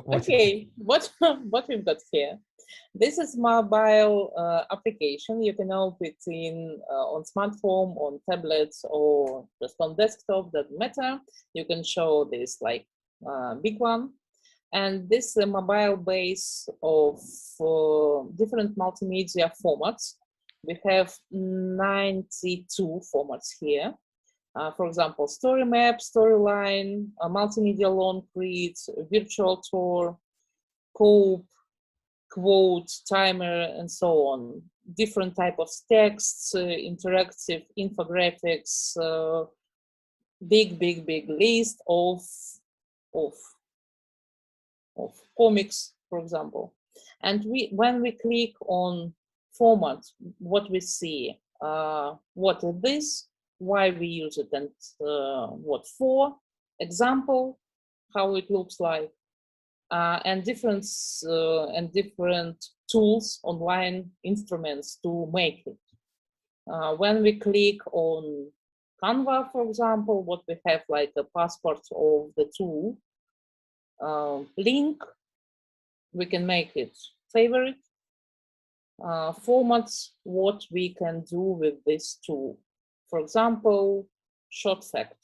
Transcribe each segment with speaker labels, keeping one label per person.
Speaker 1: Okay, what we've got here. This is mobile application. You can open it on smartphone, on tablets, or just on desktop. Doesn't matter. You can show this like big one, and this is a mobile base of different multimedia formats. We have 92 formats here. For example, story map, storyline, multimedia long read, virtual tour, cope, quote, timer, and so on. Different type of texts, interactive infographics, big list of comics, for example. And when we click on format, what we see, what is this, why we use it, and what for, example, how it looks like, and different tools, online instruments to make it. When we click on Canva, for example, what we have like a passport of the tool, link, we can make it favorite, formats, what we can do with this tool. For example, short fact.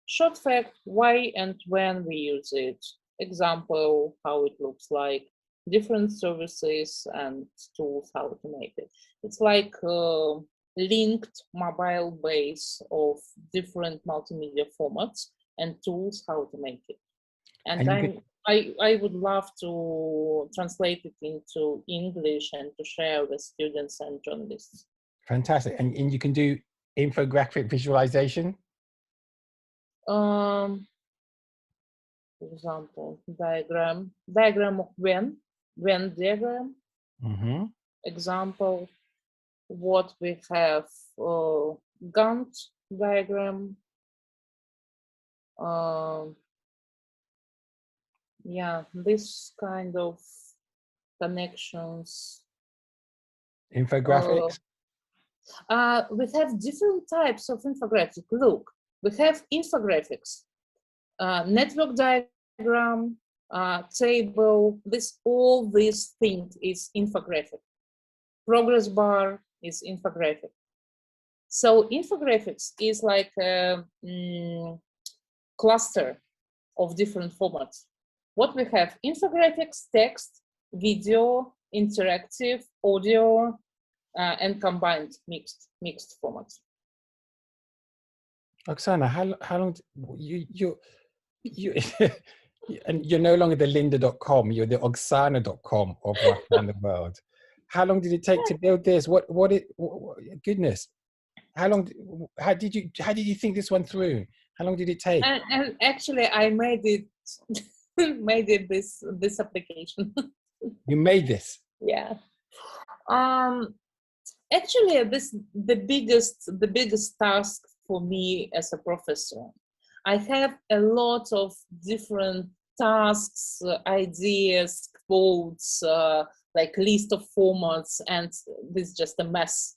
Speaker 1: Short fact, why and when we use it. Example, how it looks like, different services and tools, how to make it. It's like a linked mobile base of different multimedia formats and tools, how to make it. And I would love to translate it into English and to share with students and journalists.
Speaker 2: Fantastic. And you can do infographic visualization?
Speaker 1: For example, diagram of Venn diagram.
Speaker 2: Mm-hmm.
Speaker 1: Example, what we have, Gantt diagram. Yeah, this kind of connections.
Speaker 2: Infographics?
Speaker 1: We have different types of infographics. Look, we have infographics, network diagram, table. All these things is infographic. Progress bar is infographic. So infographics is like a cluster of different formats. What we have: infographics, text, video, interactive, audio, and combined mixed formats.
Speaker 2: Oksana, how long you and you're no longer the lynda.com, you're the oksana.com of Russia and the world. How long did it take to build this? Goodness. How did you think this one through? How long did it take?
Speaker 1: And actually I made it this application.
Speaker 2: You made this?
Speaker 1: Yeah. Actually, the biggest task for me as a professor. I have a lot of different tasks, ideas, quotes, like list of formats, and this is just a mess.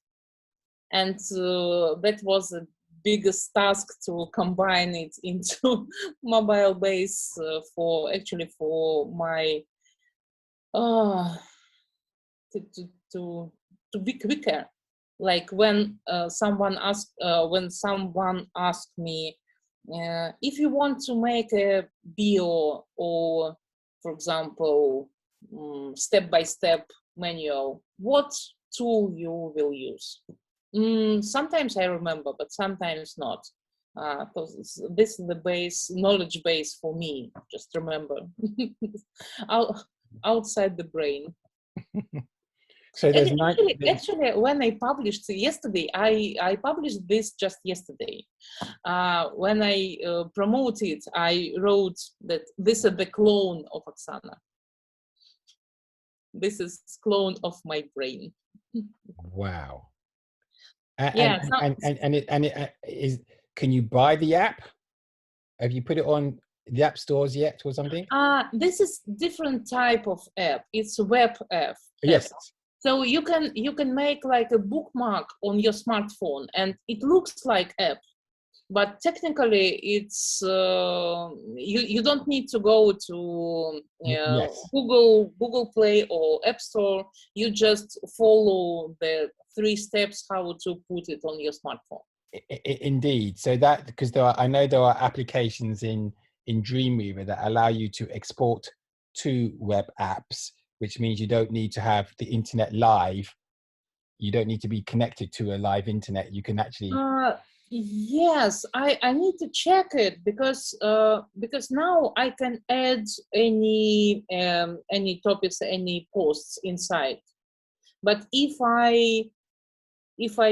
Speaker 1: And that was the biggest task, to combine it into mobile base for my to be quicker. Like when someone asked me, if you want to make a bio or, for example, step-by-step manual, what tool you will use? Sometimes I remember, but sometimes not. Because this is the knowledge base for me. Just remember, outside the brain.
Speaker 2: So there's
Speaker 1: actually, when I published yesterday, I published this just yesterday. When I promoted, I wrote that this is the clone of Oksana. This is clone of my brain.
Speaker 2: Wow.
Speaker 1: Yeah.
Speaker 2: It is. Can you buy the app? Have you put it on the app stores yet, or something?
Speaker 1: This is different type of app. It's a web app.
Speaker 2: Yes.
Speaker 1: So you can make like a bookmark on your smartphone, and it looks like app. but technically it's you don't need to go to
Speaker 2: Yes.
Speaker 1: Google Play or App Store. You just follow the 3 steps how to put it on your smartphone.
Speaker 2: Indeed. So that, because I know there are applications in Dreamweaver that allow you to export to web apps, which means you don't need to have the internet live. You don't need to be connected to a live internet. You can actually.
Speaker 1: Yes, I need to check it because now I can add any topics, any posts inside. But if I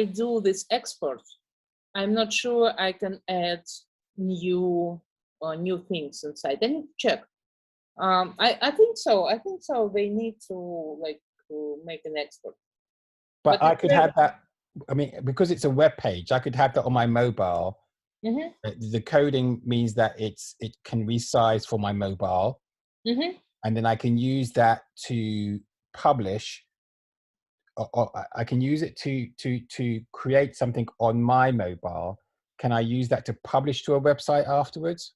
Speaker 1: do this export, I'm not sure I can add new things inside. I need to check. I think so. I think so. They need to make an export.
Speaker 2: But I could have that. I mean, because it's a web page, I could have that on my mobile.
Speaker 1: Mm-hmm.
Speaker 2: The coding means that it can resize for my mobile,
Speaker 1: mm-hmm.
Speaker 2: and then I can use that to publish. Or I can use it to create something on my mobile. Can I use that to publish to a website afterwards?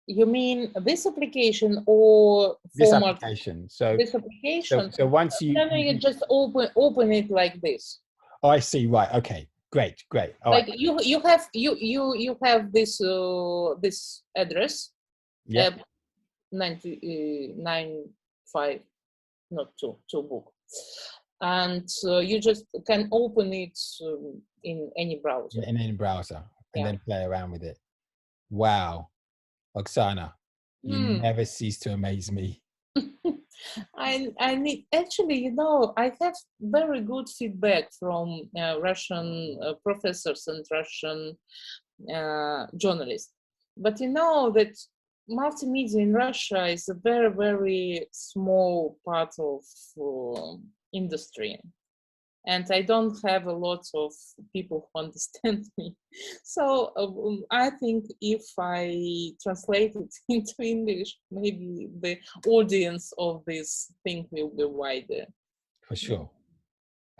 Speaker 1: You mean this application or
Speaker 2: This
Speaker 1: format?
Speaker 2: application. So
Speaker 1: this application.
Speaker 2: So once you
Speaker 1: just open it like this.
Speaker 2: Oh, I see. Right. Okay. Great. All
Speaker 1: like
Speaker 2: right.
Speaker 1: you have this this address.
Speaker 2: Yeah.
Speaker 1: 995, not two book, and you just can open it in any browser.
Speaker 2: In any browser, and
Speaker 1: Yeah.
Speaker 2: then play around with it. Wow, Oksana, you never cease to amaze me.
Speaker 1: I need, actually, I have very good feedback from Russian professors and Russian journalists, but you know that multimedia in Russia is a very, very small part of industry, and I don't have a lot of people who understand me. So I think if I translate it into English, maybe the audience of this thing will be wider.
Speaker 2: For sure.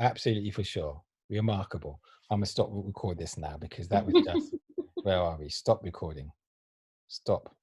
Speaker 2: Absolutely, for sure. Remarkable. I'm going to stop record this now because that was just, where are we? Stop recording. Stop.